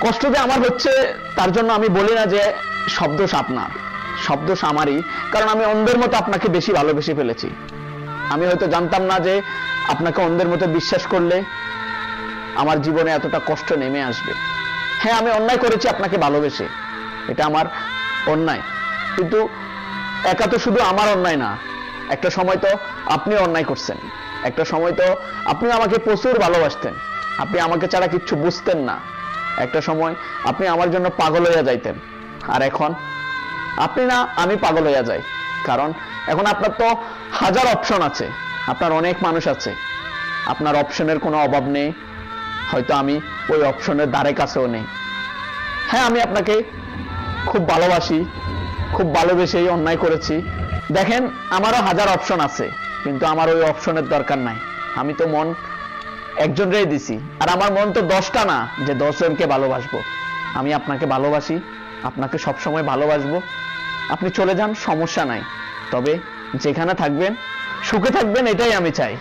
কষ্ট যে আমার হচ্ছে তার জন্য আমি বলি না যে সব দোষ আপনার, সব দোষ আমারই। কারণ আমি অন্ধের মতো আপনাকে বেশি ভালোবেসে ফেলেছি। আমি হয়তো জানতাম না যে আপনাকে অন্ধের মতো বিশ্বাস করলে আমার জীবনে এতটা কষ্ট নেমে আসবে। হ্যাঁ, আমি অন্যায় করেছি আপনাকে ভালোবেসে, এটা আমার অন্যায়। কিন্তু একা তো শুধু আমার অন্যায় না, একটা সময় তো আপনি অন্যায় করছেন। একটা সময় তো আপনি আমাকে প্রচুর ভালোবাসতেন, আপনি আমাকে ছাড়া কিচ্ছু বুঝতেন না। একটা সময় আপনি আমার জন্য পাগল হইয়া যাইতেন। আর এখন আপনি না, আমি পাগল হইয়া যাই। কারণ এখন আপনার তো হাজার অপশন আছে, আপনার অনেক মানুষ আছে, আপনার অপশনের কোনো অভাব নেই। হয়তো আমি ওই অপশনের ধারে কাছেও নেই। হ্যাঁ, আমি আপনাকে খুব ভালোবাসি, খুব ভালোবেসেই অন্যায় করেছি। দেখেন, আমারও হাজার অপশন আছে, কিন্তু আমার ওই অপশনের দরকার নাই। আমি তো মন একজনরেই দিছি, আর আমার মন তো 10টা না যে 10 জনকে ভালোবাসবো। আমি আপনাকে ভালোবাসি, আপনাকে সবসময় ভালোবাসবো। আপনি চলে যান, সমস্যা নাই, তবে যেখানে থাকবেন সুখে থাকবেন, এটাই আমি চাই।